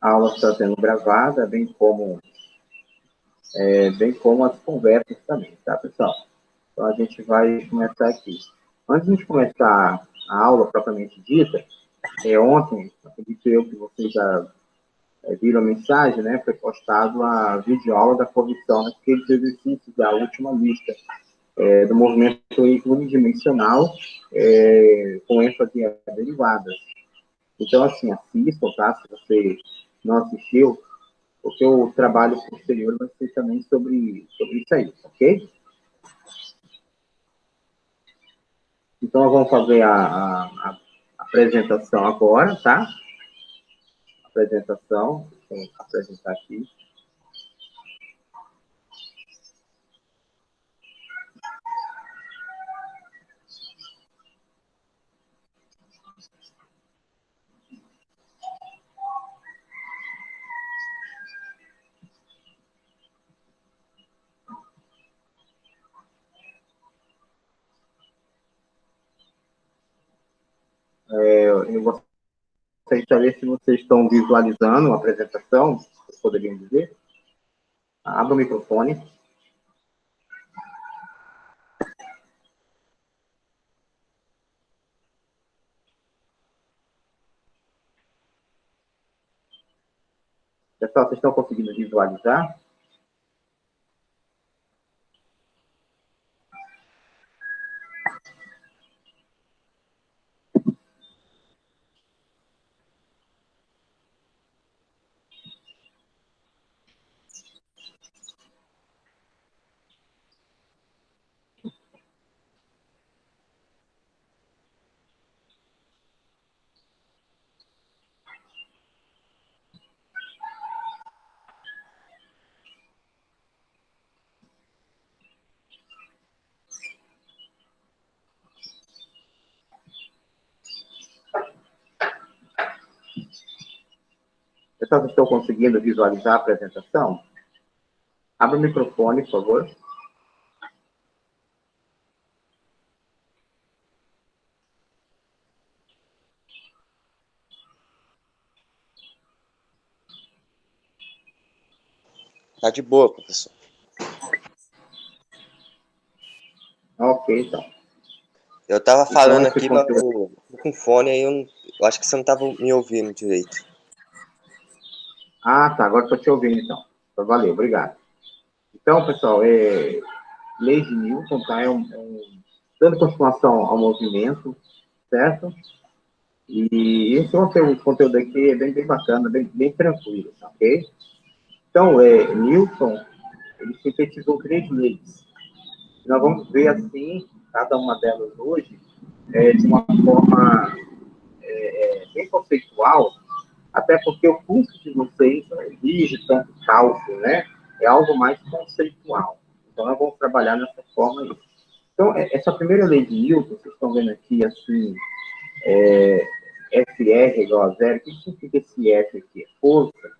A aula está sendo gravada, bem como as conversas também, tá, pessoal? Então, a gente vai começar aqui. Antes de a gente começar a aula propriamente dita, ontem, acredito eu que vocês já viram a mensagem, né? Foi postado a videoaula da correção naqueles exercícios da última lista do movimento unidimensional com ênfase a derivadas. Então, assim, assistam, tá? Se você não assistiu, porque o trabalho posterior vai ser também sobre isso aí, ok? Então, nós vamos fazer a apresentação agora, tá? Apresentação, vou apresentar aqui. Eu gostaria de saber se vocês estão visualizando a apresentação, vocês poderiam dizer? Abra o microfone. Pessoal, vocês estão conseguindo visualizar? Pessoal, vocês estão conseguindo visualizar a apresentação? Abra o microfone, por favor. Tá de boa, professor. Ok, então. Eu tava falando esse aqui, mas conteúdo- com fone, aí eu acho que você não tava me ouvindo direito. Ah, tá, agora estou te ouvindo, então. Então, valeu, obrigado. Então, pessoal, Leis de Newton, tá? Dando continuação ao movimento, certo? E esse conteúdo aqui é bem bacana, bem tranquilo, tá, ok? Então, Newton, ele sintetizou 3 leis. Nós vamos ver, assim, cada uma delas hoje, de uma forma bem conceitual, até porque o curso de vocês não exige tanto cálculo, né? É algo mais conceitual. Então, nós vamos trabalhar nessa forma aí. Então, essa primeira lei de Newton, vocês estão vendo aqui, assim, FR igual a zero. O que significa esse F aqui? É força.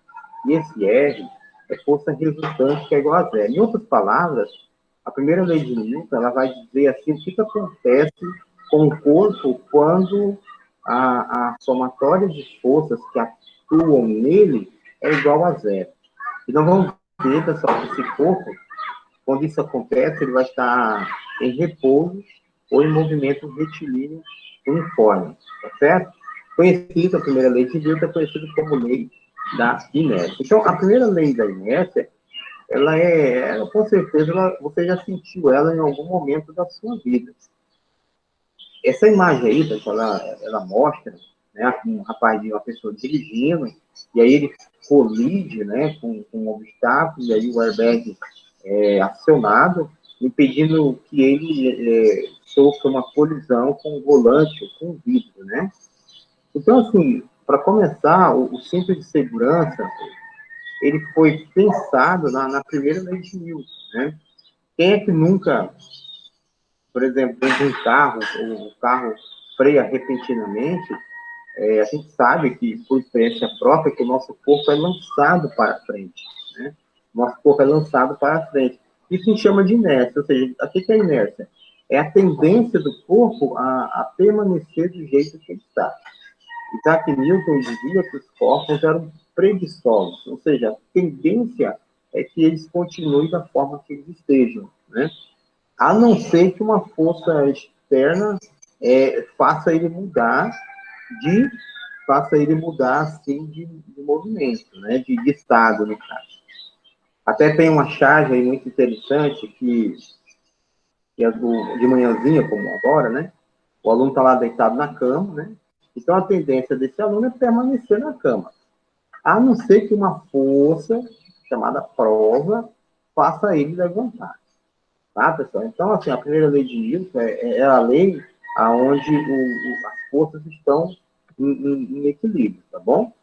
E esse R é força resultante, que é igual a zero. Em outras palavras, a primeira lei de Newton, ela vai dizer assim, o que acontece com o corpo quando a somatória de forças que atuam nele é igual a zero. E nós vamos ver, pessoal, que esse corpo, quando isso acontece, ele vai estar em repouso ou em movimento retilíneo uniforme, tá certo? Conhecida, a primeira lei de Newton é conhecida como lei da inércia. Então, a primeira lei da inércia, com certeza, você já sentiu ela em algum momento da sua vida. Essa imagem aí, pessoal, ela mostra, né, um rapazinho, uma pessoa dirigindo, e aí ele colide, né, com um obstáculo, e aí o airbag é acionado, impedindo que ele sofra uma colisão com o volante, com o vidro, né? Então, assim, para começar, o cinto de segurança, ele foi pensado na primeira lei de Newton, né? Quem é que nunca, por exemplo, dentro de um carro, o carro freia repentinamente, a gente sabe que, por experiência própria, que o nosso corpo é lançado para frente, né? Nosso corpo é lançado para frente. Isso se chama de inércia, ou seja, o que é inércia? É a tendência do corpo a permanecer do jeito que ele está. E já que Newton dizia que os corpos eram preguiçosos, ou seja, a tendência é que eles continuem da forma que eles estejam, né? A não ser que uma força externa faça ele mudar assim de movimento, né? De estado, no caso. Até tem uma charge aí muito interessante que é de manhãzinha, como agora, né? O aluno está lá deitado na cama, né? Então, a tendência desse aluno é permanecer na cama. A não ser que uma força, chamada prova, faça ele levantar. Tá, pessoal? Então, assim, a primeira lei de Newton é a lei onde as forças estão em equilíbrio, tá bom?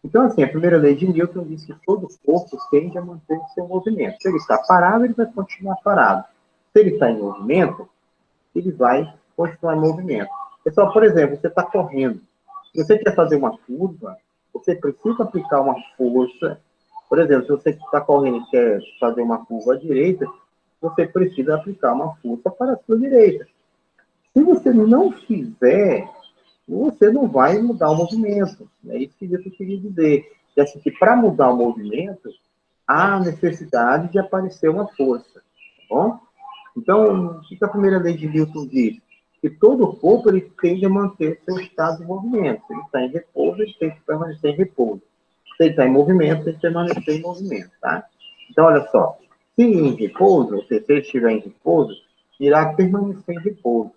Então, assim, a primeira lei de Newton diz que todo corpo tende a manter o seu movimento. Se ele está parado, ele vai continuar parado. Se ele está em movimento, ele vai continuar em movimento. Pessoal, por exemplo, você está correndo. Se você quer fazer uma curva, você precisa aplicar uma força. Por exemplo, se você está correndo e quer fazer uma curva à direita, você precisa aplicar uma força para a sua direita. Se você não fizer, você não vai mudar o movimento. É isso que eu queria dizer. É assim, que para mudar o movimento, há necessidade de aparecer uma força. Tá bom? Então, o que a primeira lei de Newton diz? Que todo o corpo ele tende a manter seu estado de movimento. Se ele está em repouso, ele tem que permanecer em repouso. Se ele está em movimento, tem que permanecer em movimento. Tá? Então, olha só. Se em repouso, ou seja, se ele estiver em repouso, irá permanecer em repouso.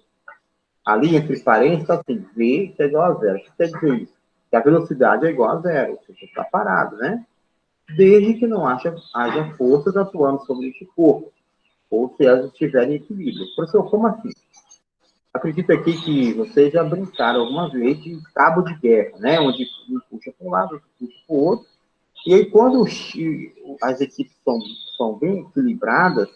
Ali, entre parênteses, está assim, V é igual a zero. O que quer dizer isso? Que a velocidade é igual a zero, ou seja, está parado, né? Desde que não haja forças atuando sobre este corpo, ou se elas estiverem em equilíbrio. Professor, como assim? Acredito aqui que vocês já brincaram alguma vez de cabo de guerra, né? Onde um puxa para um lado, outro puxa para o outro. E aí, quando as equipes são bem equilibradas,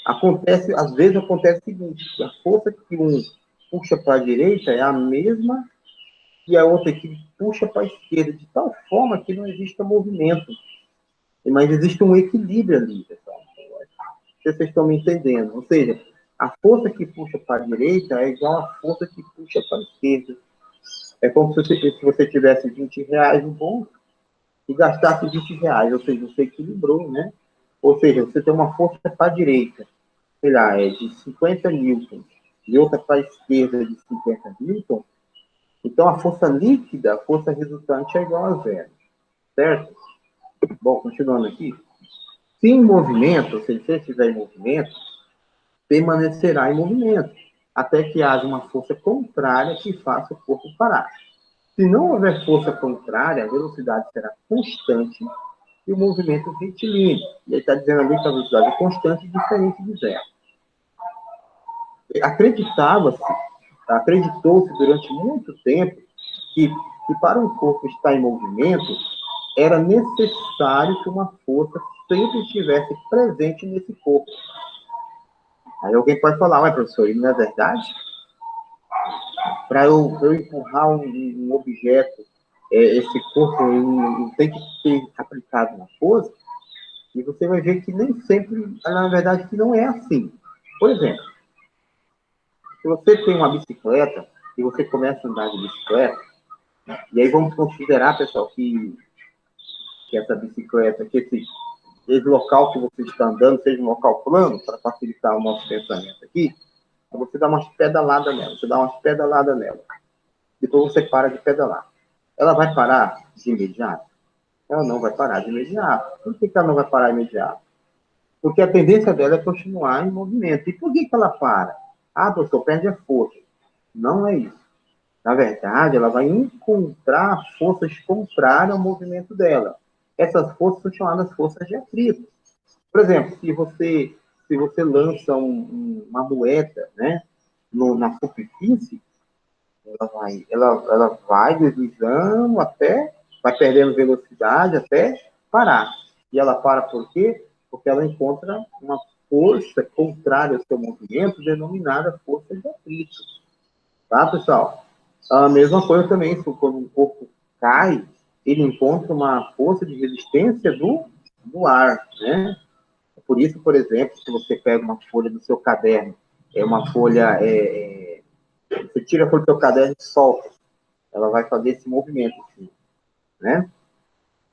às vezes acontece o seguinte, que a força que um puxa para a direita é a mesma que a outra equipe puxa para a esquerda, de tal forma que não existe movimento, mas existe um equilíbrio ali, pessoal. Se vocês estão me entendendo. Ou seja, a força que puxa para a direita é igual à força que puxa para a esquerda. É como se você tivesse 20 reais no bolso e gastasse 20 reais, ou seja, você equilibrou, né? Ou seja, você tem uma força para a direita, sei lá, é de 50 newtons, e outra para a esquerda de 50 newtons, então a força líquida, a força resultante é igual a zero, certo? Bom, continuando aqui. Se em movimento, se você estiver em movimento, permanecerá em movimento, até que haja uma força contrária que faça o corpo parar. Se não houver força contrária, a velocidade será constante e o movimento retilíneo. E ele está dizendo ali que a velocidade é constante, diferente de zero. Acreditou-se durante muito tempo que para um corpo estar em movimento, era necessário que uma força sempre estivesse presente nesse corpo. Aí alguém pode falar, ué, professor, isso não é verdade? Para eu empurrar um objeto, esse corpo tem que ter aplicado uma força, e você vai ver que nem sempre, na verdade, que não é assim. Por exemplo, se você tem uma bicicleta e você começa a andar de bicicleta, e aí vamos considerar, pessoal, que essa bicicleta, que esse local que você está andando seja um local plano, para facilitar o nosso pensamento aqui, você dá umas pedaladas nela. Depois você para de pedalar. Ela vai parar de imediato? Ela não vai parar de imediato. Por que ela não vai parar de imediato? Porque a tendência dela é continuar em movimento. E por que ela para? Ah, professor, perde a força. Não é isso. Na verdade, ela vai encontrar forças contrárias ao movimento dela. Essas forças são chamadas forças de atrito. Por exemplo, se você lança uma moeda, né, na superfície, ela vai deslizando vai perdendo velocidade até parar. E ela para por quê? Porque ela encontra uma força contrária ao seu movimento, denominada força de atrito. Tá, pessoal? A mesma coisa também, quando um corpo cai, ele encontra uma força de resistência do ar, né? Por isso, por exemplo, se você pega uma folha do seu caderno, uma folha, você tira a folha do seu caderno e solta, ela vai fazer esse movimento, assim, né?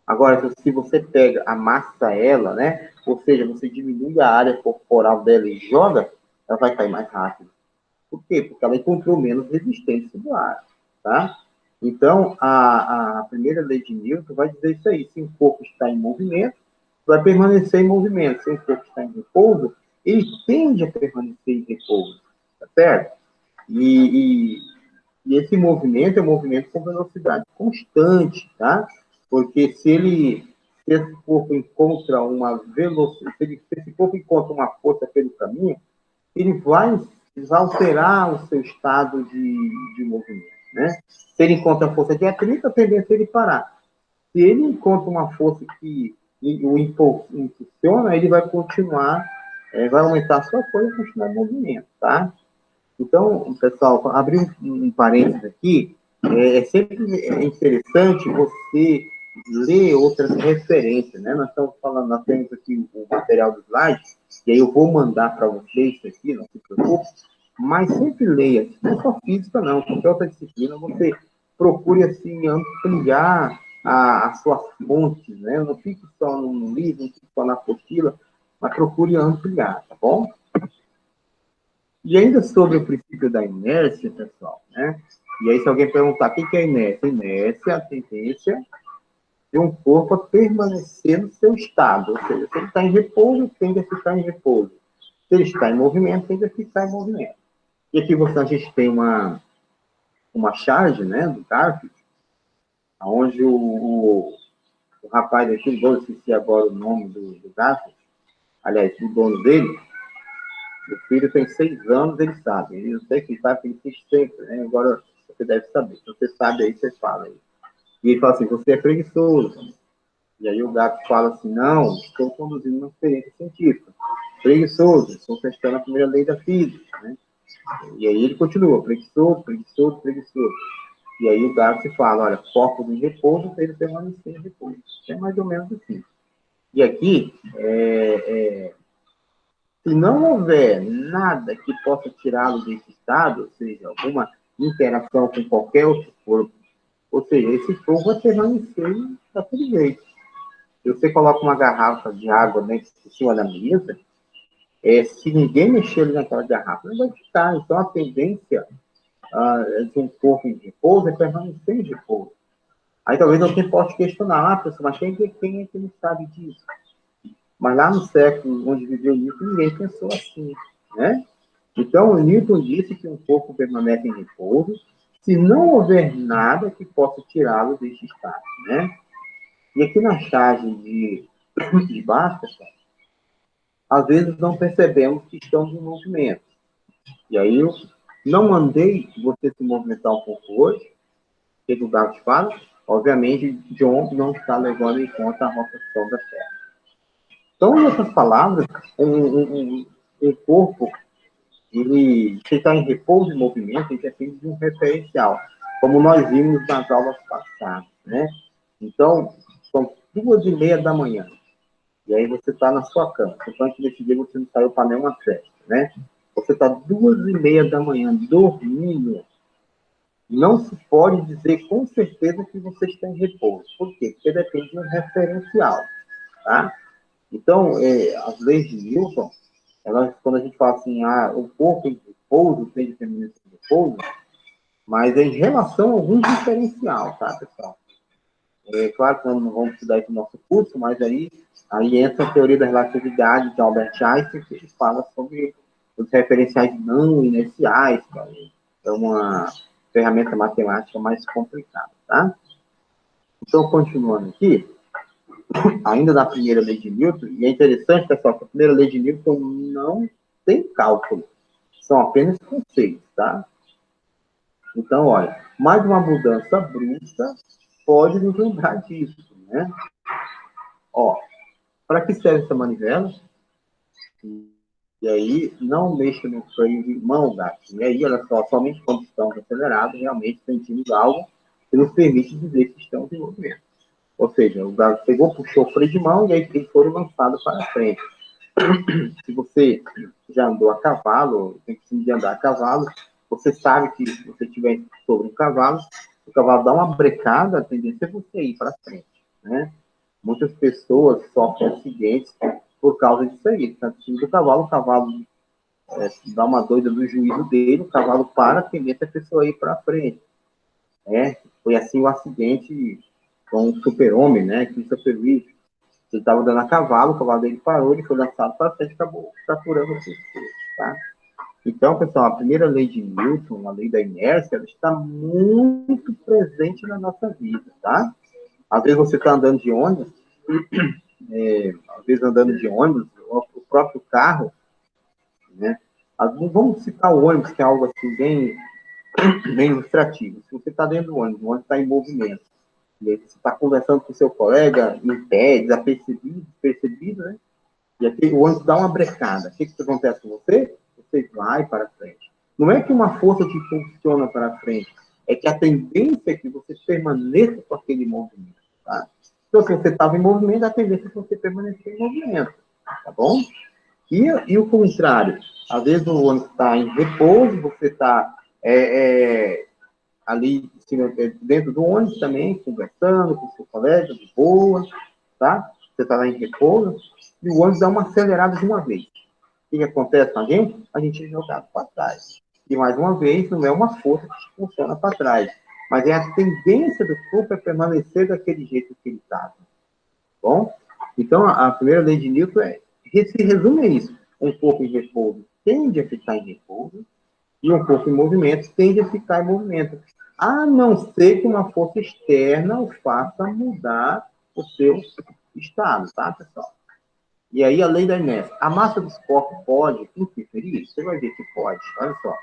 Agora, se você pega, amassa ela, né? Ou seja, você diminui a área corporal dela e joga, ela vai cair mais rápido. Por quê? Porque ela encontrou menos resistência do ar, tá? Então, a primeira lei de Newton vai dizer isso aí. Se o corpo está em movimento, vai permanecer em movimento. Se o corpo está em repouso, ele tende a permanecer em repouso, tá certo? E, e esse movimento é um movimento com velocidade constante, tá? Porque se esse corpo encontra uma velocidade, se esse corpo encontra uma força pelo caminho, ele vai alterar o seu estado de movimento, né? Se ele encontra a força de atrito, a tendência é ele parar. Se ele encontra uma força que o impulsiona, ele vai continuar, vai aumentar a sua força e continuar em movimento, tá? Então, pessoal, abrir um parênteses aqui, é sempre interessante você ler outras referências, né? Nós estamos falando, nós temos aqui o material do slide, e aí eu vou mandar para vocês isso aqui, não se preocupe, mas sempre leia, não é só física não, qualquer outra disciplina, você procure, assim, ampliar as suas fontes, né? Não fique só no livro, não fique só na apostila, mas procure ampliar, tá bom? E ainda sobre o princípio da inércia, pessoal, né? E aí, se alguém perguntar o que é inércia? Inércia é a tendência de um corpo a permanecer no seu estado. Ou seja, se ele está em repouso, tende a ficar em repouso. Se ele está em movimento, tende a ficar em movimento. E aqui a gente tem uma charge, né, do Garfield, onde o rapaz aqui, vou esquecer agora o nome do Garfield, aliás, o dono dele, o filho tem 6 anos, ele sabe. Ele não sei que sabe, ele fez sempre, né? Agora você deve saber. Se você sabe aí, você fala aí. E ele fala assim, você é preguiçoso. E aí o gato fala assim, não, estou conduzindo uma experiência científica. Preguiçoso, estou testando a primeira lei da física, né? E aí ele continua, preguiçoso, preguiçoso, preguiçoso. E aí o gato se fala, olha, corpo em repouso, ele permanecer em repouso. É mais ou menos assim. E aqui, se não houver nada que possa tirá-lo desse estado, ou seja, alguma interação com qualquer outro corpo, ou seja, esse corpo vai permanecer daquele jeito. Se você coloca uma garrafa de água dentro em cima da mesa, se ninguém mexer ali naquela garrafa, não vai ficar. Então, a tendência de um corpo em repouso é permanecer em repouso. Aí talvez alguém possa questionar, pessoal, mas quem é que não sabe disso? Mas lá no século onde viveu Newton, ninguém pensou assim, né? Então, o Newton disse que um corpo permanece em repouso se não houver nada que possa tirá-lo deste estado, né? E aqui na charge de Bhaskara, às vezes não percebemos que estamos em movimento. E aí eu não mandei você se movimentar um pouco hoje, que o Davi fala, obviamente, John não está levando em conta a rotação da Terra. Então, em outras palavras, um corpo, se está em repouso e movimento, ele depende de um referencial, como nós vimos nas aulas passadas, né? Então, são 2h30 da manhã, e aí você está na sua cama. Portanto, nesse dia você não saiu para nenhuma festa, né? Você está 2h30 da manhã dormindo, não se pode dizer com certeza que você está em repouso. Por quê? Porque depende de um referencial, tá? Então, as leis de Newton, quando a gente fala assim, o corpo em repouso tem de permanecer em repouso, mas é em relação a algum diferencial, tá, pessoal? É claro que nós não vamos estudar isso no nosso curso, mas aí entra a teoria da relatividade de Albert Einstein, que ele fala sobre os referenciais não inerciais, é uma ferramenta matemática mais complicada, tá? Então, continuando aqui, ainda na primeira lei de Newton, e é interessante, pessoal, que a primeira lei de Newton não tem cálculo, são apenas conceitos, tá? Então, olha, mais uma mudança brusca pode nos lembrar disso, né? Ó, para que serve essa manivela? E aí, não mexa no freio de mão, gato. E aí, olha só, somente quando estamos acelerados, realmente sentimos algo que nos permite dizer que estamos em movimento. Ou seja, o gato pegou, puxou o freio de mão e aí eles foram lançados para frente. Se você já andou a cavalo, tem que andar a cavalo, você sabe que se você estiver sobre o cavalo dá uma brecada, a tendência é você ir para frente, né? Muitas pessoas sofrem acidentes por causa disso aí. Está em cima do cavalo, o cavalo dá uma doida do juízo dele, o cavalo para, a tendência é a pessoa ir para frente. Foi assim o acidente com o super-homem, né? Christopher Reeve. Ele estava andando a cavalo, o cavalo dele parou, ele foi lançado para frente e acabou fraturando o pescoço, tá? Então, pessoal, a primeira lei de Newton, a lei da inércia, ela está muito presente na nossa vida, tá? Às vezes você está andando de ônibus, o próprio carro, né? Vamos citar o ônibus, que é algo assim bem ilustrativo. Se você está dentro do ônibus está em movimento, e aí você está conversando com o seu colega em pé, despercebido, né? E aqui o ônibus dá uma brecada. O que acontece com você? Você vai para frente. Não é que uma força te impulsiona para frente, é que a tendência é que você permaneça com aquele movimento, tá? Então, se você estava em movimento, a tendência é que você permaneça em movimento, tá bom? E o contrário, às vezes o ônibus está em repouso, você está ali dentro do ônibus também, conversando com o seu colega, de boa, tá? Você está lá em repouso, e o ônibus dá uma acelerada de uma vez. O que acontece com a gente? A gente é jogado para trás. E mais uma vez, não é uma força que funciona para trás, mas é a tendência do corpo a permanecer daquele jeito que ele estava. Bom? Então, a primeira lei de Newton se resume a isso. Um corpo em repouso tende a ficar em repouso, e um corpo em movimento tende a ficar em movimento. A não ser que uma força externa o faça mudar o seu estado, tá, pessoal? E aí, a lei da inércia. A massa dos corpos pode interferir? Você vai ver que pode. Olha só.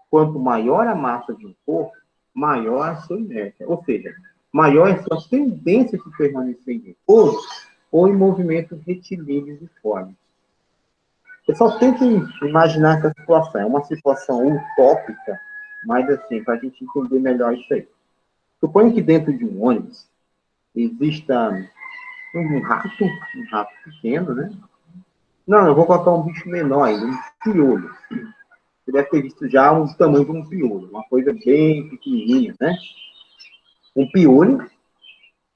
Quanto maior a massa de um corpo, maior a sua inércia. Ou seja, maior é a sua tendência de permanecer em repouso ou em movimentos retilíneos e formas. Pessoal, tentem imaginar essa situação. É uma situação utópica, mas assim, para a gente entender melhor isso aí. Suponha que dentro de um ônibus exista um rato pequeno, né? Não, eu vou colocar um bicho menor ainda, um piolho. Você deve ter visto já o tamanho de um piolho, uma coisa bem pequenininha, né? Um piolho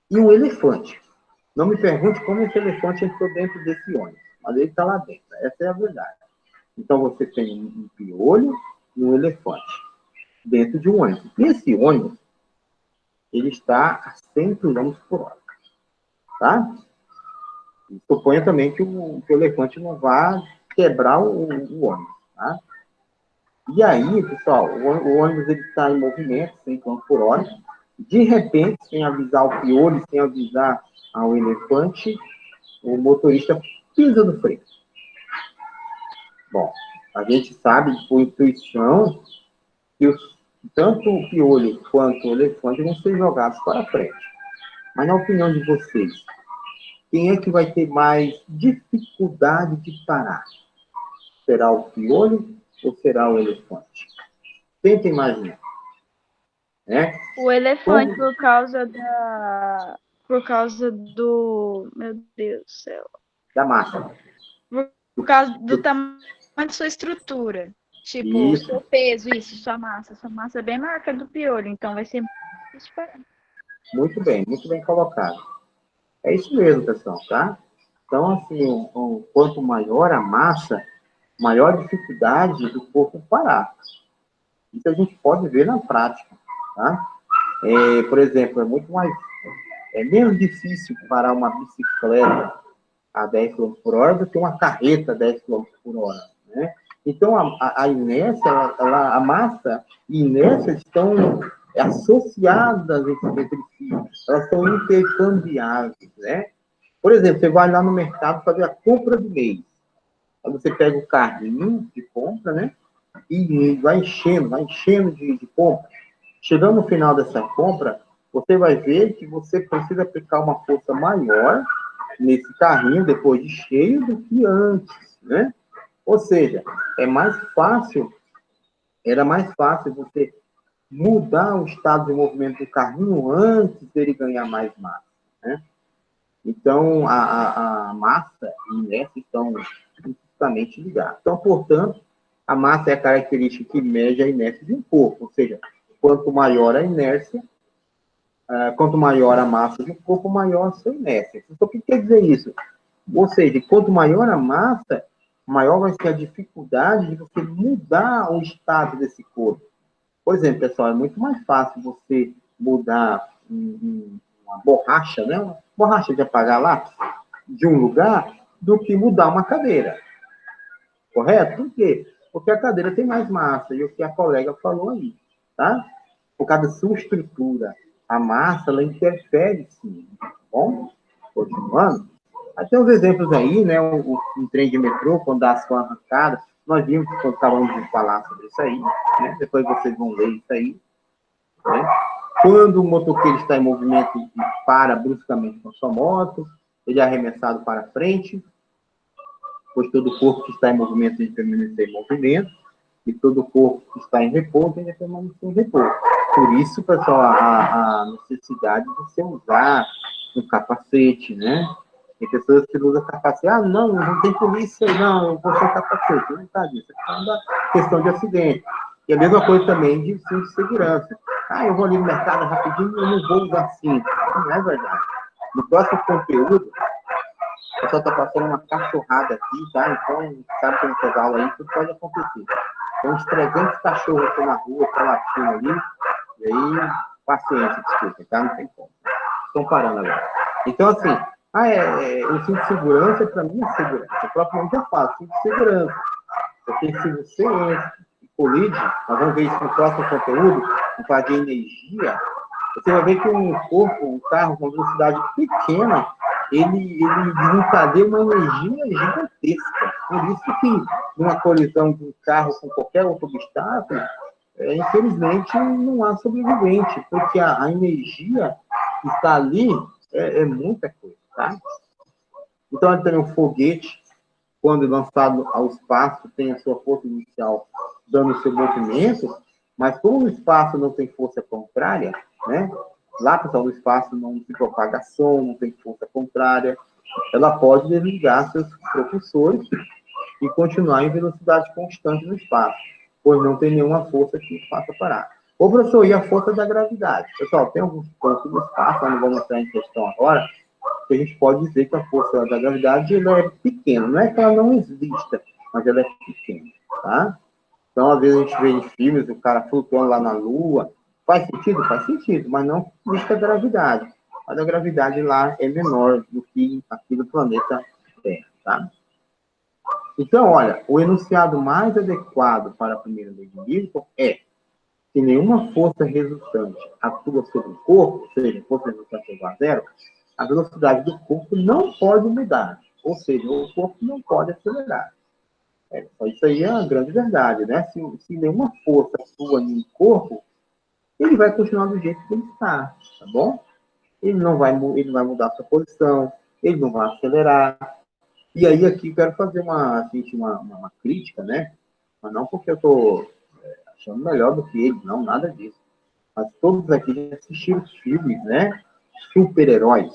e um elefante. Não me pergunte como esse elefante entrou dentro desse ônibus, mas ele está lá dentro. Essa é a verdade. Então, você tem um piolho e um elefante dentro de um ônibus. E esse ônibus, ele está a 100 km por hora. Tá? E suponha também que o elefante não vá quebrar o ônibus. Tá? E aí, pessoal, o ônibus está em movimento, 100 km por hora. De repente, sem avisar o piolho, sem avisar ao elefante, o motorista pisa no freio. Bom, a gente sabe por intuição que tanto o piolho quanto o elefante vão ser jogados para frente. Mas, na opinião de vocês, quem é que vai ter mais dificuldade de parar? Será o piolho ou será o elefante? Tentem imaginar. Né? O elefante, por causa do... Meu Deus do céu. Da massa. Por causa do tamanho de sua estrutura. Tipo, o seu peso, sua massa. Sua massa é bem maior que a do piolho, então vai ser muito diferente. Muito bem colocado. É isso mesmo, pessoal, tá? Então, assim, quanto maior a massa, maior a dificuldade do corpo parar. Isso a gente pode ver na prática, tá? Por exemplo, é menos difícil parar uma bicicleta a 10 km por hora do que uma carreta a 10 km por hora, né? Então, a inércia, a massa e inércia estão associadas entre si, elas são intercambiáveis, né? Por exemplo, você vai lá no mercado fazer a compra do mês. Aí você pega o carrinho de compra, né? E vai enchendo de compra. Chegando no final dessa compra, você vai ver que você precisa aplicar uma força maior nesse carrinho, depois de cheio, do que antes, né? Ou seja, era mais fácil você mudar o estado de movimento do carrinho antes dele ganhar mais massa, né? Então, a massa e a inércia estão intrinsecamente ligadas. Então, portanto, a massa é a característica que mede a inércia de um corpo, ou seja, quanto maior a inércia, quanto maior a massa do corpo, maior a sua inércia. Então, o que quer dizer isso? Ou seja, quanto maior a massa, maior vai ser a dificuldade de você mudar o estado desse corpo. Por exemplo, pessoal, é muito mais fácil você mudar uma borracha, né? Uma borracha de apagar lápis de um lugar do que mudar uma cadeira. Correto? Por quê? Porque a cadeira tem mais massa, e o que a colega falou aí, tá? Por causa da sua estrutura. A massa, ela interfere, sim. Tá bom? Continuando. Aí tem uns exemplos aí, né? Um trem de metrô, quando dá a sua arrancada, nós vimos quando estávamos de falar sobre isso aí, né? Depois vocês vão ler isso aí, né? Quando o motoqueiro está em movimento e para bruscamente com a sua moto, ele é arremessado para frente, pois todo o corpo que está em movimento tem de permanecer em movimento, e todo o corpo que está em repouso tem de permanecer em repouso. Por isso, pessoal, a necessidade de você usar um capacete, né? Tem pessoas que usam capacete. Ah, não tem polícia, não, eu vou sem capacete. Não está disso. É uma questão de acidente. E a mesma coisa também de cinto de segurança. Ah, eu vou ali no mercado rapidinho e eu não vou usar cinto. Não é verdade. No próximo conteúdo, o pessoal está passando uma cachorrada aqui, tá? Então, sabe que nessas aulas aí, tudo pode acontecer. Tem uns 300 cachorros aqui na rua, tá latindo ali, e aí, paciência, desculpa, tá? Não tem como. Estão parando agora. Então, assim, o cinto de segurança, para mim, é segurança. O próprio nome já fala, cinto de segurança. Porque se você colide, nós vamos ver isso no próximo conteúdo, no falar de energia, você vai ver que um carro com velocidade pequena, ele desencadeia uma energia gigantesca. Por isso que, numa colisão de um carro com qualquer outro obstáculo, infelizmente, não há sobrevivente, porque a energia que está ali é muita coisa, tá? Então, também um foguete, quando lançado ao espaço, tem a sua força inicial dando o seu movimento, mas como o espaço não tem força contrária, né? Lá, pessoal, no espaço não se propaga som, não tem força contrária, ela pode desligar seus propulsores e continuar em velocidade constante no espaço, pois não tem nenhuma força que o faça parar. Ô, professor, e a força da gravidade? Pessoal, tem alguns pontos no espaço, eu não vou mostrar em questão agora, que a gente pode dizer que a força da gravidade ela é pequena. Não é que ela não exista, mas ela é pequena, tá? Então, às vezes a gente vê em filmes o cara flutuando lá na Lua. Faz sentido? Faz sentido, mas não existe a gravidade. Mas a gravidade lá é menor do que aqui do planeta Terra, tá? Então, olha, o enunciado mais adequado para a primeira lei de Newton é que nenhuma força resultante atua sobre o corpo, ou seja, força resultante igual a zero, a velocidade do corpo não pode mudar. Ou seja, o corpo não pode acelerar. Isso aí é uma grande verdade, né? Se nenhuma força atua no corpo, ele vai continuar do jeito que ele está, tá bom? Ele não vai mudar a sua posição, ele não vai acelerar. E aí aqui eu quero fazer uma crítica, né? Mas não porque eu estou achando melhor do que ele, não, nada disso. Mas todos aqui já assistiram filmes, né? Super-heróis.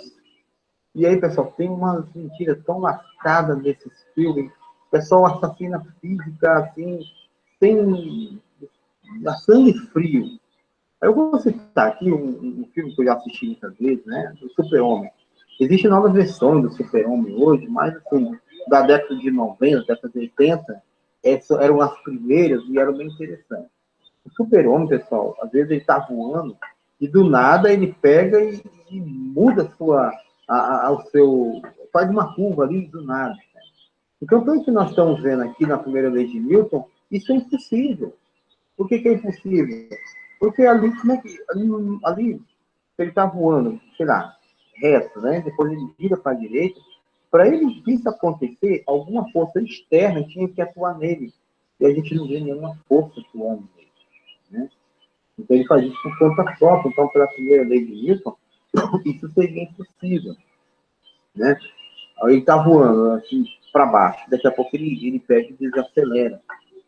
E aí, pessoal, tem umas mentiras tão lascadas nesses filmes. O pessoal assassina física, assim, sem sangue frio. Aí eu vou citar aqui um filme que eu já assisti muitas vezes, né? Do Super-Homem. Existem novas versões do Super-Homem hoje, mas, assim, da década de 90, década de 80, eram as primeiras e eram bem interessantes. O Super-Homem, pessoal, às vezes ele está voando e do nada ele pega e muda faz uma curva ali do nada. Então, tudo que nós estamos vendo aqui na primeira lei de Newton, isso é impossível. Por que é impossível? Porque ali, ali ele está voando, sei lá, reto, né? Depois ele vira para a direita. Para ele isso acontecer, alguma força externa tinha que atuar nele. E a gente não vê nenhuma força atuando nele, né? Então ele faz isso por conta própria. Então, pela primeira lei de Newton, isso seria impossível, né? Aí ele está voando assim para baixo, daqui a pouco ele pega e desacelera.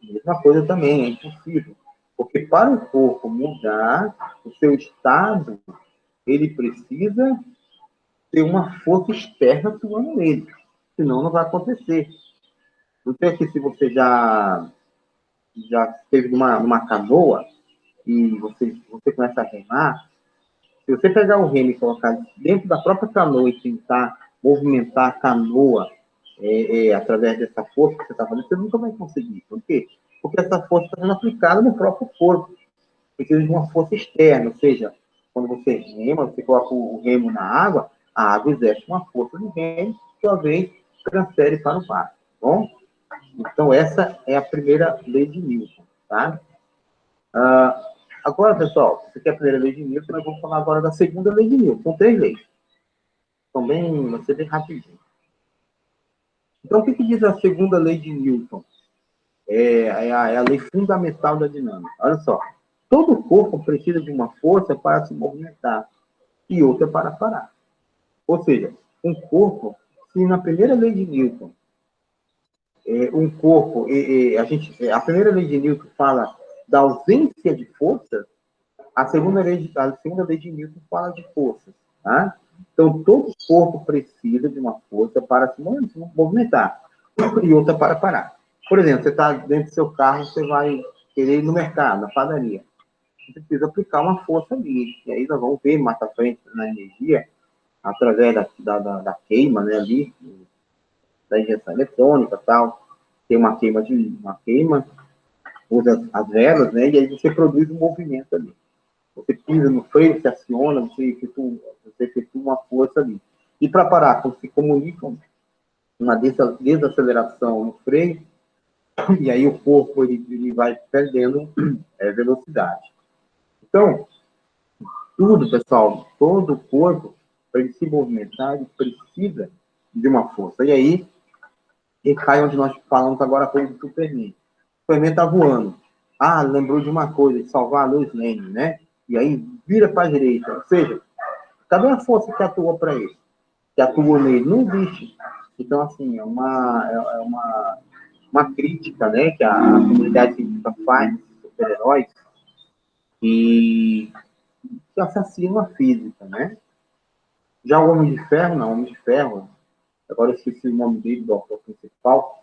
A mesma coisa também, é impossível. Porque para o corpo mudar o seu estado, ele precisa ter uma força externa atuando nele. Senão não vai acontecer. Não sei se você já esteve numa canoa e você começa a remar, Se você pegar o remo e colocar dentro da própria canoa e tentar movimentar a canoa através dessa força que você está fazendo, você nunca vai conseguir. Por quê? Porque essa força está sendo aplicada no próprio corpo. Precisa de uma força externa, ou seja, quando você rema, você coloca o remo na água, a água exerce uma força no remo, que, por sua vez, transfere para o mar. Tá bom? Então, essa é a primeira lei de Newton. Tá? Agora, pessoal, você quer a primeira lei de Newton, nós vamos falar agora da segunda lei de Newton. São 3 leis. Então, vai ser bem rapidinho. Então, o que diz a segunda lei de Newton? É a lei fundamental da dinâmica. Olha só. Todo corpo precisa de uma força para se movimentar e outra para parar. Ou seja, um corpo, se na primeira lei de Newton, um corpo, a primeira lei de Newton fala da ausência de força, a segunda lei de Newton fala de forças. Tá? Então, todo corpo precisa de uma força para se movimentar e outra para parar. Por exemplo, você está dentro do seu carro, você vai querer ir no mercado, na padaria. Você precisa aplicar uma força ali. E aí nós vamos ver mais à frente na energia, através da queima, né, ali, da injeção eletrônica e tal. Tem uma queima, usa as velas, né, e aí você produz um movimento ali. Você pisa no freio, você aciona, você efetua uma força ali. E para parar, quando se comunicam, uma desaceleração no freio, e aí o corpo ele vai perdendo velocidade. Então, tudo, pessoal, todo o corpo, para ele se movimentar, ele precisa de uma força. E aí, recai onde nós falamos agora há pouco do Superman. O Superman está voando. Ah, lembrou de uma coisa, de salvar a Lois Lane, né? E aí, vira para a direita. Ou seja, cadê a força que atuou para ele? Que atuou nele? Não existe. Então, assim, é uma crítica, né, que a comunidade científica faz, super-heróis, que assassinam a física, né? Já o Homem de Ferro, não, o Homem de Ferro, agora eu esqueci o nome dele, do autor principal,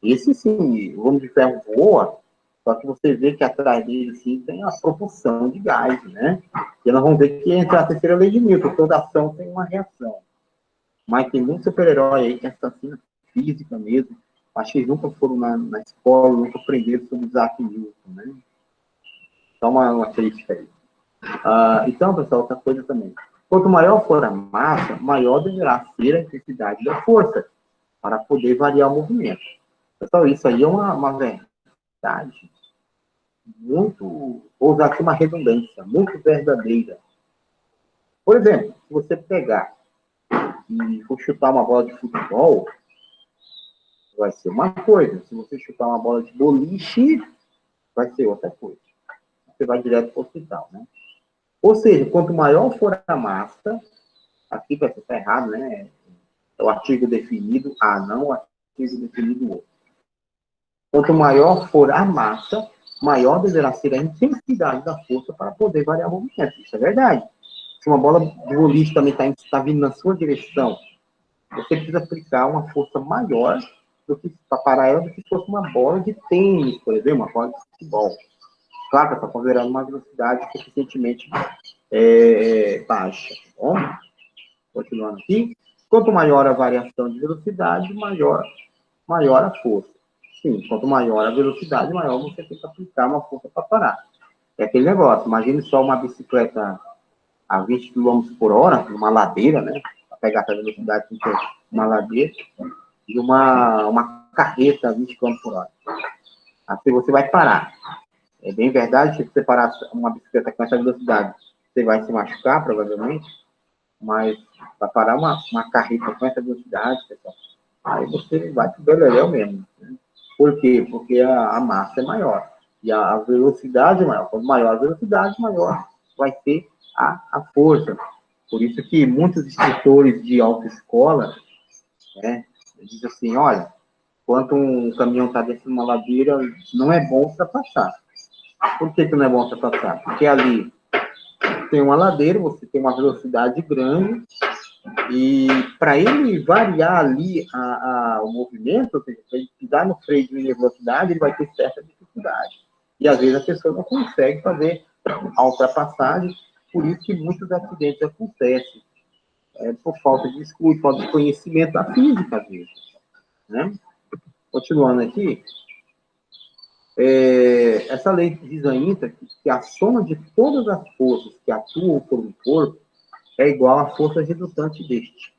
esse sim, o Homem de Ferro voa, só que você vê que atrás dele, sim, tem a propulsão de gás, né? E nós vamos ver que entra a terceira lei de Newton, toda ação tem uma reação. Mas tem muito super-herói aí que assassina física mesmo. Acho que eles nunca foram na escola, nunca aprenderam sobre Isaac Newton, né? Só uma crítica aí. Então, pessoal, outra coisa também. Quanto maior for a massa, maior deverá ser a intensidade da força, para poder variar o movimento. Pessoal, isso aí é uma verdade muito, vou usar aqui uma redundância, muito verdadeira. Por exemplo, se você pegar e for chutar uma bola de futebol, vai ser uma coisa. Se você chutar uma bola de boliche, vai ser outra coisa. Você vai direto para o hospital, né? Ou seja, quanto maior for a massa, aqui vai ser errado, né? É o artigo definido A, não o artigo definido O. Quanto maior for a massa, maior deverá ser a intensidade da força para poder variar o movimento. Isso é verdade. Se uma bola de boliche também está vindo na sua direção, você precisa aplicar uma força maior para parar ela do que se fosse uma bola de tênis, por exemplo, uma bola de futebol. Claro que está considerando uma velocidade suficientemente baixa. Tá bom? Continuando aqui. Quanto maior a variação de velocidade, maior a força. Sim, quanto maior a velocidade, maior você tem que aplicar uma força para parar. É aquele negócio, imagine só uma bicicleta a 20 km por hora, numa ladeira, né? Para pegar essa velocidade, tem que ter uma ladeira, e uma carreta a 20 km por hora. Assim você vai parar. É bem verdade, se você parar uma bicicleta com essa velocidade, você vai se machucar, provavelmente, mas para parar uma carreta com essa velocidade, pessoal, aí você vai pro beleléu mesmo. Né? Por quê? Porque a massa é maior. E a velocidade é maior. Quanto maior a velocidade, maior vai ser a força. Por isso que muitos instrutores de autoescola, né, dizem assim, olha, quando um caminhão está descendo uma ladeira, não é bom ultrapassar. Por que não é bom ultrapassar? Porque ali tem uma ladeira, você tem uma velocidade grande, e para ele variar ali o movimento, ou seja, para ele pisar no freio de velocidade, ele vai ter certa dificuldade. E às vezes a pessoa não consegue fazer a ultrapassagem, Por isso que muitos acidentes acontecem. Por falta de estudo, falta de conhecimento da física, às vezes. Né? Continuando aqui, essa lei diz ainda que a soma de todas as forças que atuam sobre o corpo é igual à força resultante deste.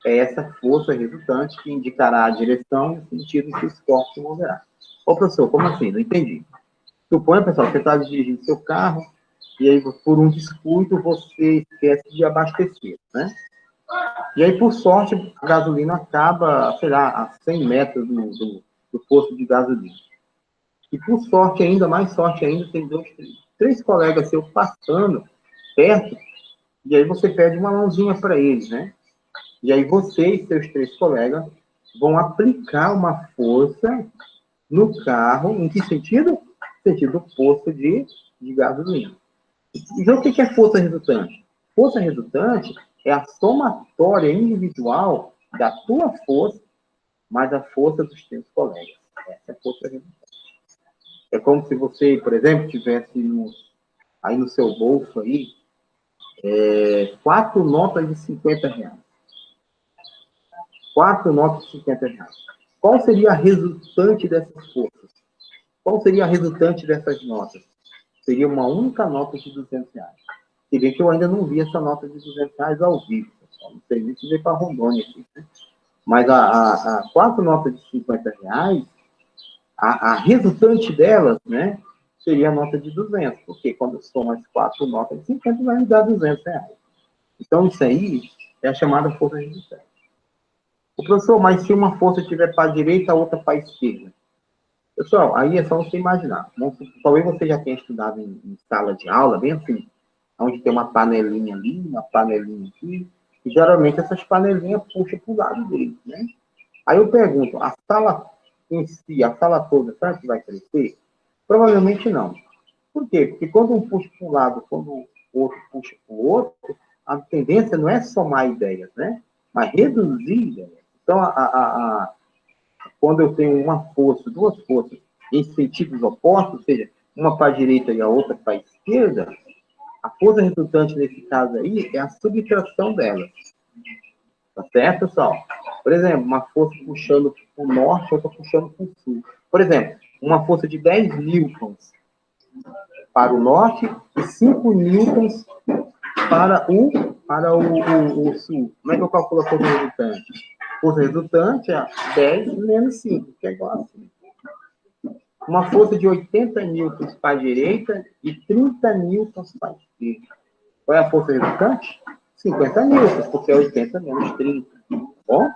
É essa força resultante que indicará a direção e o sentido que o corpo se moverá. Ô, professor, como assim? Não entendi. Suponha, pessoal, você está dirigindo seu carro e aí, por um descuido, você esquece de abastecer, né? E aí, por sorte, a gasolina acaba, sei lá, a 100 metros do posto de gasolina. E por sorte ainda, mais sorte ainda, tem três colegas seus passando perto, e aí você pede uma mãozinha para eles, né? E aí você e seus três colegas vão aplicar uma força no carro, em que sentido? No sentido do posto de gasolina. Então, o que é força resultante? Força resultante é a somatória individual da tua força mais a força dos teus colegas. Essa é a força resultante. É como se você, por exemplo, tivesse aí no seu bolso aí, 4 notas de 50 reais. 4 notas de 50 reais. Qual seria a resultante dessas forças? Qual seria a resultante dessas notas? Seria uma única nota de 200 reais. Se bem que eu ainda não vi essa nota de 200 reais ao vivo, pessoal. Não sei nem se veio para Rondônia aqui, né? Mas a 4 notas de 50 reais, a resultante delas, né, seria a nota de 200, porque quando soma as 4 notas de 50, vai me dar 200 reais. Então, isso aí é a chamada força resultante. O professor, mas se uma força estiver para a direita, a outra para a esquerda? Pessoal, aí é só você imaginar. Talvez você já tenha estudado em sala de aula, bem assim, onde tem uma panelinha ali, uma panelinha aqui, e geralmente essas panelinhas puxam para o lado dele, né? Aí eu pergunto, a sala em si, a sala toda, será que vai crescer? Provavelmente não. Por quê? Porque quando um puxa para um lado, quando o outro puxa para o outro, a tendência não é somar ideias, né? Mas reduzir ideias. Então, quando eu tenho uma força, duas forças em sentidos opostos, ou seja, uma para a direita e a outra para a esquerda, a força resultante nesse caso aí é a subtração delas. Tá certo, pessoal? Por exemplo, uma força puxando para o norte, outra puxando para o sul. Por exemplo, uma força de 10 newtons para o norte e 5 newtons para o sul. Como é que eu calculo a força resultante? Força resultante é 10 menos 5, que é igual a 5. Uma força de 80 newtons para a direita e 30 newtons para a esquerda. Qual é a força resultante? 50 newtons, porque é 80 menos 30. Bom?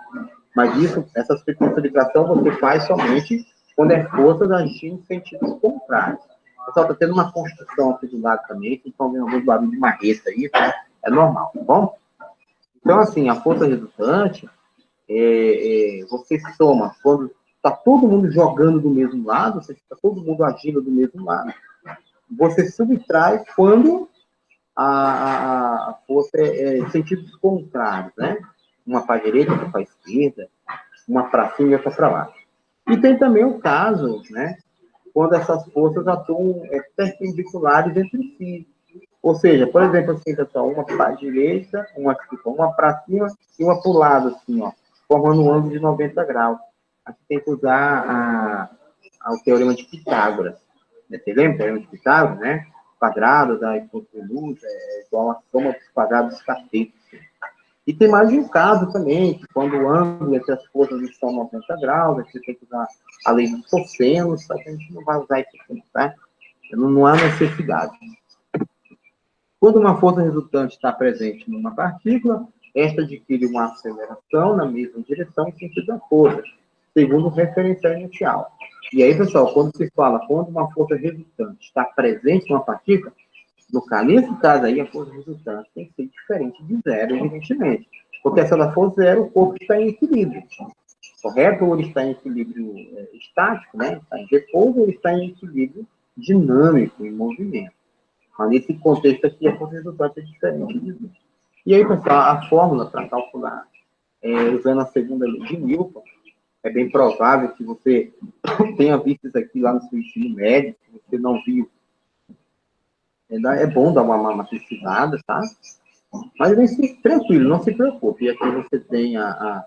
Mas essa subtração você faz somente quando é força agindo em sentidos contrários. Pessoal, está tendo uma construção aqui do lado também, que estão vendo alguns barulhos de marreta aí, tá? É normal, tá bom? Então, assim, a força resultante, você soma quando está todo mundo jogando do mesmo lado, está todo mundo agindo do mesmo lado. Você subtrai quando a força é em sentidos contrários, né? Uma para a direita, outra para a esquerda, uma para cima e outra para baixo. E tem também o caso, né? Quando essas forças atuam perpendiculares entre si. Ou seja, por exemplo, assim, pessoal, uma para a direita, uma para cima e uma para o lado, assim, ó, formando um ângulo de 90 graus. Aqui tem que usar o teorema de Pitágoras. Você lembra o teorema de Pitágoras, né? O quadrado da hipotenusa é igual à soma dos quadrados dos catetos. E tem mais um caso também, que quando o ângulo entre as forças estão 90 graus, você tem que usar a lei dos cossenos, só que a gente não vai usar isso aqui, tá? Não há necessidade. Quando uma força resultante está presente numa partícula, esta adquire uma aceleração na mesma direção em sentido da força, segundo o referencial inicial. E aí, pessoal, quando se fala quando uma força resultante está presente numa partícula, nesse caso aí, a força resultante tem que ser diferente de zero, evidentemente. Porque se ela for zero, o corpo está em equilíbrio. Correto? Ou ele está em equilíbrio estático, né? Está em repouso, ou ele está em equilíbrio dinâmico, em movimento. Mas nesse contexto aqui, a força resultante é diferente de zero. E aí, pessoal, a fórmula para calcular, usando a segunda lei de Newton, é bem provável que você tenha visto isso aqui lá no seu ensino médio, se você não viu, É bom dar uma matricidade, tá? Mas tranquilo, não se preocupe. E aqui você tem a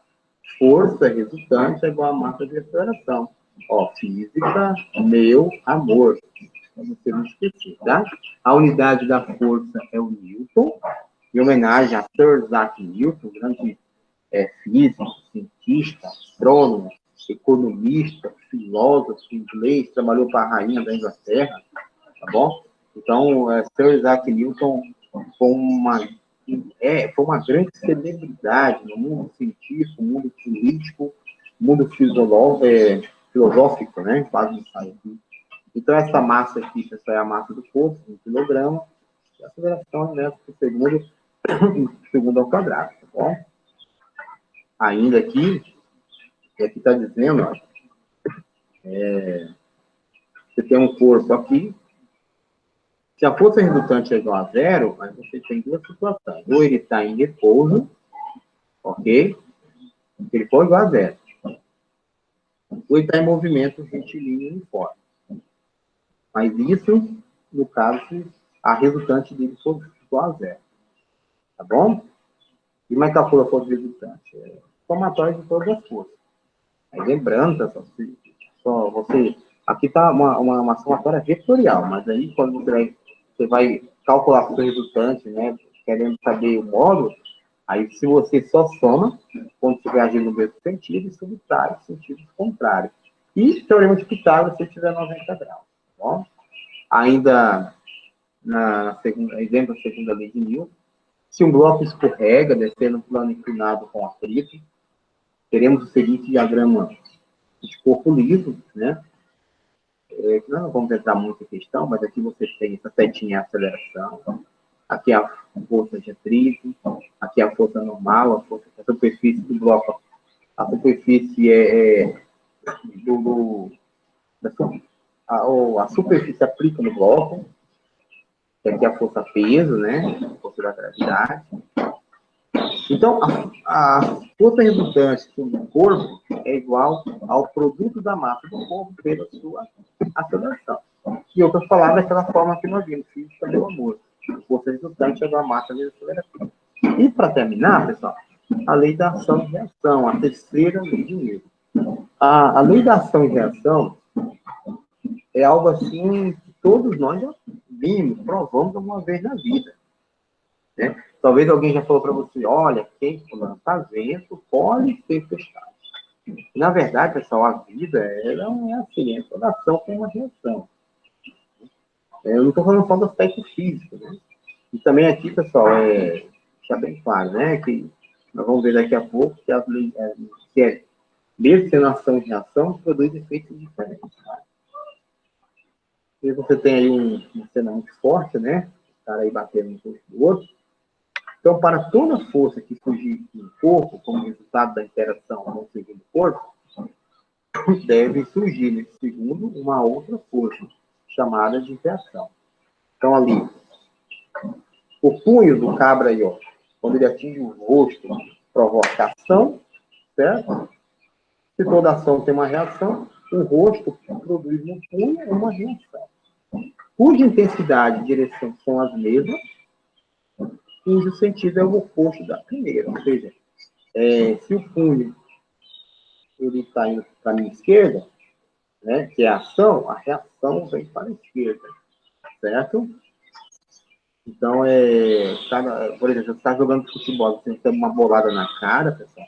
força resultante é igual a massa de aceleração. Ó, física, meu amor. Para você não esquecer, tá? A unidade da força é o Newton, em homenagem a Sir Isaac Newton, grande físico, cientista, astrônomo, economista, filósofo inglês, trabalhou para a rainha da Inglaterra, tá bom? Então, Sir Isaac Newton foi uma grande celebridade no mundo científico, no mundo político, no mundo filosófico, né? Quase não sai aqui. Então, essa massa aqui, essa é a massa do corpo, 1 quilograma, e a aceleração é metro por segundo ao quadrado, tá bom? Ainda aqui está dizendo, ó, você tem um corpo aqui, se a força resultante é igual a zero, aí você tem duas situações. Ou ele está em repouso, ok? Se ele for igual a zero. Ou ele está em movimento retilíneo uniforme. Mas isso, no caso, se a resultante dele for igual a zero. Tá bom? E como é que a força for resultante? É somatória de todas as forças. Aí lembrando, pessoal, aqui está uma somatória vetorial, mas aí quando você vai calcular a força resultante, né, querendo saber o módulo, aí se você só soma, quando estiver agindo no mesmo sentido, e subtrai sentidos contrários. E teorema de Pitágoras se tiver 90 graus. Tá bom? Ainda exemplo da segunda lei de Newton, se um bloco escorrega, descendo um plano inclinado com atrito, teremos o seguinte diagrama de corpo liso, né? Nós não vamos entrar muito em questão, mas aqui você tem essa setinha de aceleração, aqui a força de atrito, aqui a força normal, a superfície do bloco, a superfície a superfície aplica no bloco, aqui a força peso, né? A força da gravidade. Então, a força resultante do corpo é igual ao produto da massa do corpo pela sua aceleração. Em outras palavras, aquela forma que nós vimos, física do amor. A força resultante é igual a massa vezes a aceleração. E, para terminar, pessoal, a lei da ação e reação, a terceira lei de Newton. A lei da ação e reação é algo assim que todos nós já vimos, provamos alguma vez na vida. Né? Talvez alguém já falou para você, olha, quem está vento pode ser testado. Na verdade, pessoal, a vida, ela não é assim, é toda ação com uma reação. Eu não estou falando só do aspecto físico, né? E também aqui, pessoal, deixa bem claro, né, que nós vamos ver daqui a pouco que mesmo sendo ação e reação, produz efeitos diferentes. Tá? E você tem aí uma cena muito forte, né? O cara aí batendo no corpo do outro. Então, para toda força que surgir no corpo, como resultado da interação no segundo corpo, deve surgir nesse segundo uma outra força, chamada de reação. Então, ali, o punho do cabra aí, ó, quando ele atinge o rosto, provoca ação, certo? Se toda ação tem uma reação, o rosto produz no punho uma reação. Cuja intensidade e direção são as mesmas, cujo sentido é o oposto da primeira. Ou seja, se o punho está indo para a minha esquerda, né, que é a ação, a reação vem para a esquerda, certo? Então, por exemplo, você está jogando futebol, você tem uma bolada na cara, pessoal,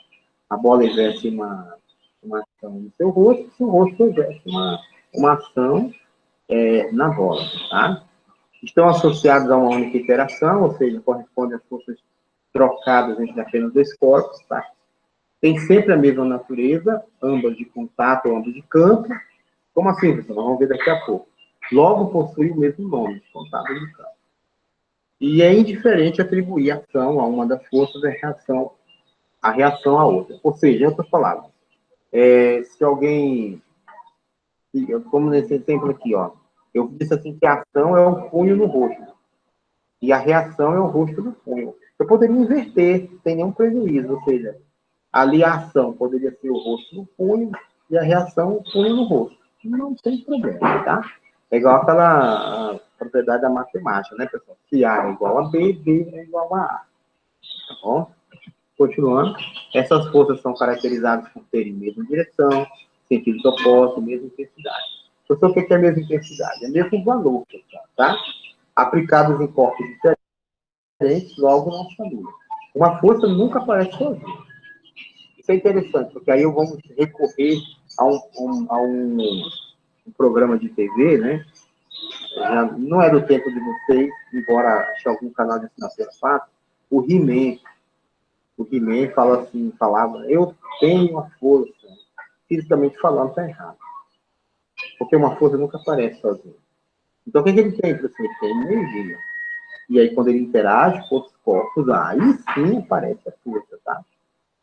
a bola exerce uma ação no seu rosto, seu rosto exerce uma ação na bola, tá? Estão associados a uma única interação, ou seja, correspondem às forças trocadas entre apenas dois corpos, tá? Tem sempre a mesma natureza, ambas de contato, ambas de campo. Como assim, pessoal? Nós vamos ver daqui a pouco. Logo possui o mesmo nome, de contato e de campo. E é indiferente atribuir ação a uma das forças e a reação à outra. Ou seja, em outras palavras, se alguém, como nesse exemplo aqui, ó, eu disse assim que a ação é o punho no rosto e a reação é o rosto no punho. Eu poderia inverter, sem nenhum prejuízo, ou seja, ali a ação poderia ser o rosto no punho e a reação o punho no rosto. Não tem problema, tá? É igual propriedade da matemática, né, pessoal? Se A é igual a B, B é igual a A. Tá bom? Continuando, essas forças são caracterizadas por terem mesma direção, sentidos opostos, mesma intensidade. Professor, o que é a mesma intensidade? É o mesmo valor, pessoal, tá? Aplicados em corpos diferentes, logo não se anula. Uma força nunca aparece sozinha. Isso é interessante, porque aí eu vou recorrer a um programa de TV, né? Já não é do tempo de vocês, embora acho algum canal de assinatura faça, o He-Man. O He-Man fala assim, falava, eu tenho a força. Fisicamente falando, está errado. Porque uma força nunca aparece sozinha. Então, o que ele tem, professor? Ele tem energia. E aí, quando ele interage com outros corpos, aí sim aparece a força, tá?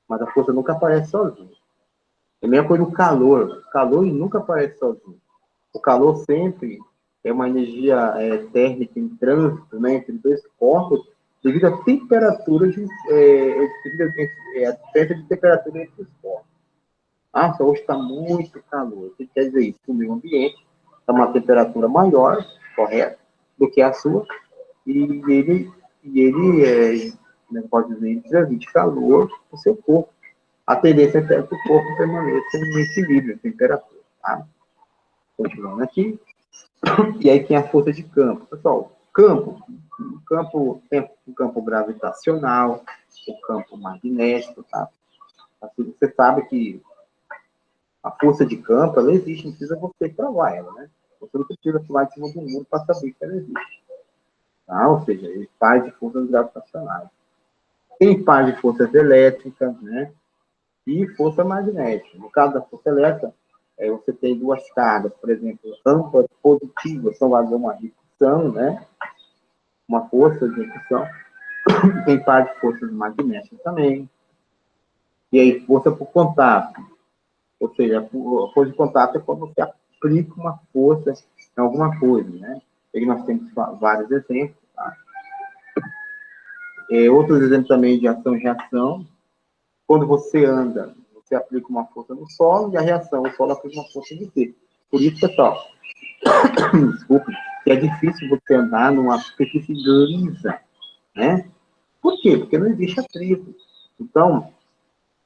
Mas a força nunca aparece sozinha. É a mesma coisa do calor. O calor ele nunca aparece sozinho. O calor sempre é uma energia térmica em trânsito, né, entre dois corpos, devido à temperatura a diferença de temperatura entre os corpos. Ah, só hoje está muito calor. O que quer dizer isso? O meio ambiente está uma temperatura maior, correto, do que a sua, e ele pode dizer, ele transmite calor para o seu corpo. A tendência é que o corpo permaneça em equilíbrio, temperatura, tá? Continuando aqui. E aí tem a força de campo. Pessoal, tem o campo gravitacional, o campo magnético, tá? Assim, você sabe que a força de campo, ela existe, não precisa você provar ela, né? Você não precisa pular em cima do mundo para saber que ela existe. Tá? Ou seja, ele faz de forças gravitacionais. Tem par de forças elétricas, né? E força magnética. No caso da força elétrica, você tem duas cargas, por exemplo, ambas positivas, são valendo uma repulsão, né? Uma força de repulsão. Tem par de forças magnéticas também. E aí, força por contato. Ou seja, a força de contato é quando você aplica uma força em alguma coisa, né? Aí nós temos vários exemplos, tá? Outros exemplos também de ação e reação. Quando você anda, você aplica uma força no solo e a reação, o solo aplica uma força em você. Por isso, pessoal, desculpa, que é difícil você andar numa superfície lisa, né? Por quê? Porque não existe atrito. Então,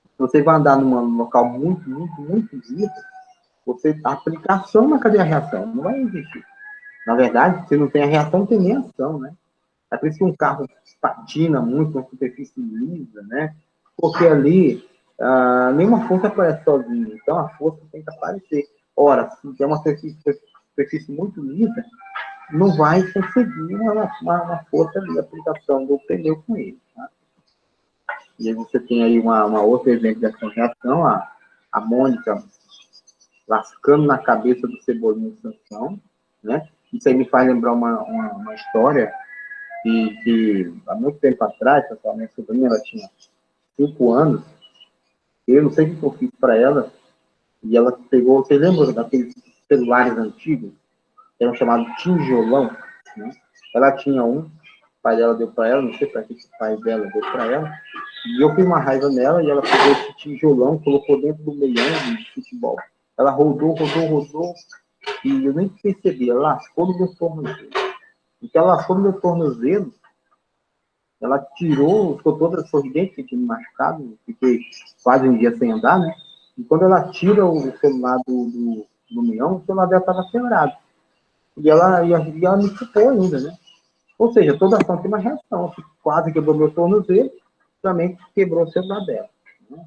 se você vai andar num local muito, muito, muito liso, a aplicação na cadeia de reação não vai existir. Na verdade, se não tem a reação, não tem nem ação, né? É por isso que um carro patina muito numa superfície lisa, né? Porque ali nenhuma força aparece sozinha. Então a força tem que aparecer. Ora, se tem uma superfície muito lisa, não vai conseguir uma força de aplicação do pneu com ele. Tá? E aí você tem aí uma outra exemplo de ação-reação, a Mônica lascando na cabeça do Cebolinha em Sansão, né? Isso aí me faz lembrar uma história que há muito tempo atrás, a minha sobrinha, ela tinha 5 anos, eu não sei o que eu fiz para ela, e ela pegou, você lembra daqueles celulares antigos, que eram chamados tijolão, né? Ela tinha um, o pai dela deu para ela, não sei para que o pai dela deu para ela, e eu fiz uma raiva nela, e ela pegou esse tijolão, colocou dentro do meião de futebol. Ela rodou, e eu nem percebi, ela lascou no meu tornozelo. Então ela lascou no meu tornozelo, ela tirou, ficou toda sorridente, que tinha me machucado, fiquei quase um dia sem andar, né? E quando ela tira o celular do meião, o celular dela estava quebrado. E ela me culpou ainda, né? Ou seja, toda ação tem uma reação. Quase quebrou meu tornozelo, também quebrou o celular dela. Né?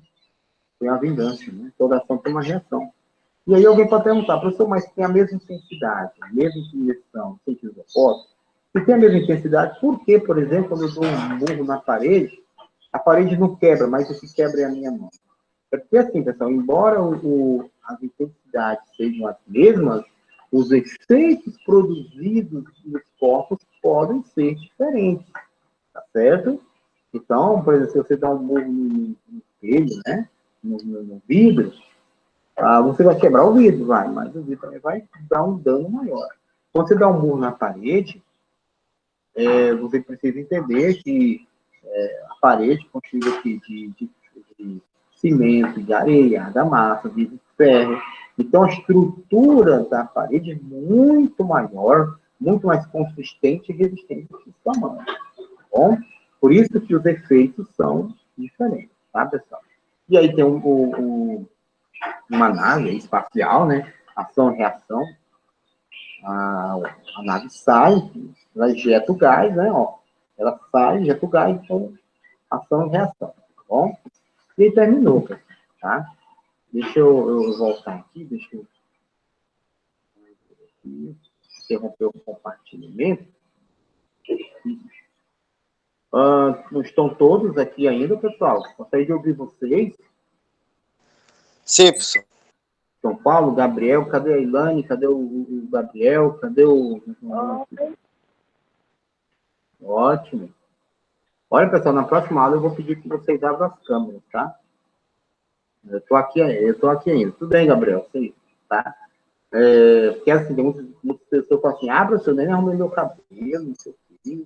Foi uma vingança, né? Toda ação tem uma reação. E aí alguém pode perguntar, professor, mas tem a mesma intensidade, a mesma direção, sentido oposto? Se tem a mesma intensidade, por que, por exemplo, quando eu dou um murro na parede, a parede não quebra, mas o que quebra é a minha mão? É porque assim, pessoal, embora as intensidades sejam as mesmas, os efeitos produzidos nos corpos podem ser diferentes, tá certo? Então, por exemplo, se você dá um murro no espelho, né, no vidro, você vai quebrar o vidro, mas o vidro também vai dar um dano maior. Quando você dá um murro na parede, você precisa entender que a parede constitui aqui de cimento, de areia, argamassa, de ferro. Então, a estrutura da parede é muito maior muito mais consistente e resistente que o tamanho. Tá bom? Por isso que os efeitos são diferentes, tá, pessoal? E aí tem uma nave espacial, né? Ação e reação. A nave sai, ela injeta o gás, né? Ó, ela sai, injeta o gás, então ação e reação, tá bom? E aí terminou, pessoal, tá? Deixa eu voltar aqui, deixa eu interromper o compartilhamento. Não estão todos aqui ainda, pessoal? Gostaria de ouvir vocês. Sim, professor. São Paulo, Gabriel, cadê a Ilane? Cadê o Gabriel? Cadê o... Ótimo. Olha, pessoal, na próxima aula eu vou pedir que vocês abram as câmeras, tá? Eu tô aqui ainda. Tudo bem, Gabriel? Sei, tá? Porque assim, tem muitas pessoas que falam assim, professor, nem arrumei meu cabelo, não sei o quê.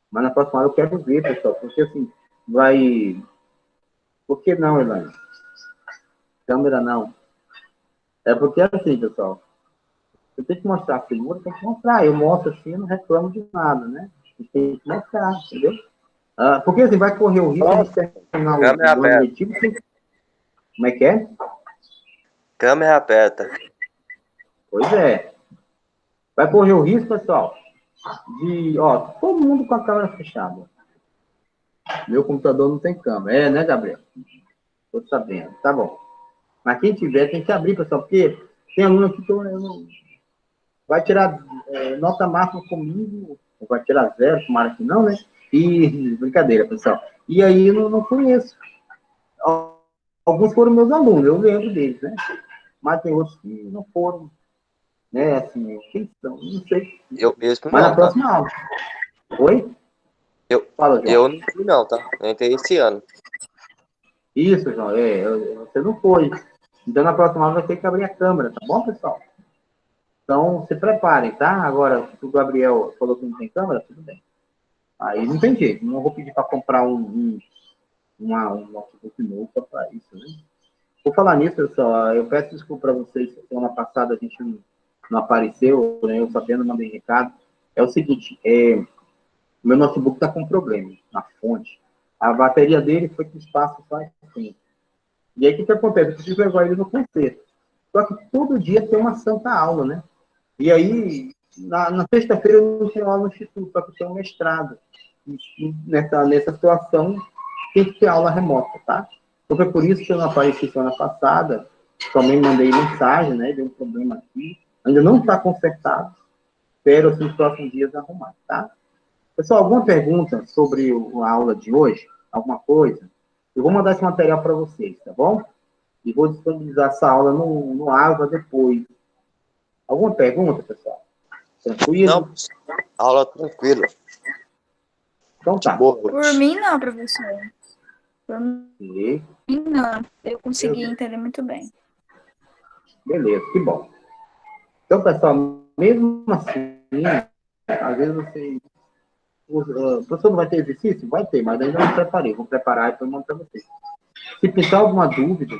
Mas na próxima aula eu quero ver, pessoal, porque assim, vai... Por que não, Ilane? Câmera não. É porque assim, pessoal, eu tenho que mostrar a figura, tem que mostrar. Eu mostro assim, eu não reclamo de nada, né? A gente tem que mostrar, entendeu? Porque assim, vai correr o risco de terminar o ano letivo. Como é que é? Câmera aberta. Pois é. Vai correr o risco, pessoal, de, todo mundo com a câmera fechada. Meu computador não tem câmera. Né, Gabriel? Tô sabendo. Tá bom. Mas quem tiver, tem que abrir, pessoal, porque tem aluno aqui que vai tirar nota máxima comigo, ou vai tirar 0, tomara que não, né? E, brincadeira, pessoal. E aí eu não conheço. Alguns foram meus alunos, eu lembro deles, né? Mas tem outros que não foram, né? Assim, quem são? Não sei. Eu mesmo Mas não, na próxima aula. Oi? Fala, João. Eu não fui não, tá? Eu entrei esse ano. Isso, João, você não foi. Então, na próxima aula vai ter que abrir a câmera, tá bom, pessoal? Então, se preparem, tá? Agora, se o Gabriel falou que não tem câmera, tudo bem. Aí não tem jeito, não vou pedir para comprar um notebook novo para isso, né? Por falar nisso, pessoal, eu peço desculpa para vocês, semana passada a gente não apareceu, né? Eu sabendo, mandei recado. É o seguinte, meu notebook está com problema na fonte. A bateria dele foi com espaço só assim. E aí, o que acontece? Eu preciso levar ele no concerto. Só que todo dia tem uma santa aula, né? E aí, na sexta-feira, eu não tenho aula no instituto, só que eu tenho um mestrado. E nessa situação, tem que ter aula remota, tá? Então, foi por isso que eu não apareci semana passada. Também mandei mensagem, né? Deu um problema aqui. Ainda não está consertado. Espero, assim, nos próximos dias arrumar, tá? Pessoal, alguma pergunta sobre a aula de hoje? Alguma coisa? Eu vou mandar esse material para vocês, tá bom? E vou disponibilizar essa aula no AVA depois. Alguma pergunta, pessoal? Tranquilo? Não, aula tranquila. Então tá. Por mim, não, professor. Por E... mim, não. Eu consegui entender muito bem. Beleza, que bom. Então, pessoal, mesmo assim, às vezes você... O professor não vai ter exercício? Vai ter, mas ainda não preparei. Vou preparar e depois mando para vocês. Se pintar alguma dúvida,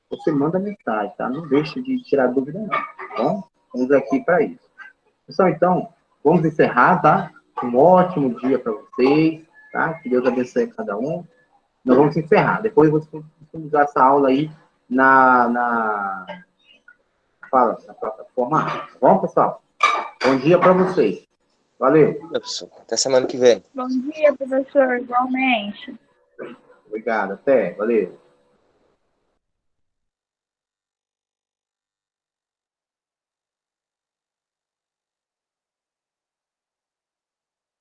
você manda mensagem, tá? Não deixe de tirar dúvida, não. Tá bom? Estamos aqui para isso. Pessoal, então, vamos encerrar, tá? Um ótimo dia para vocês, tá? Que Deus abençoe cada um. Nós vamos encerrar. Depois eu vou disponibilizar essa aula aí na plataforma. Tá bom, pessoal? Bom dia para vocês. Valeu. Até semana que vem. Bom dia, professor. Igualmente. Obrigado. Até. Valeu.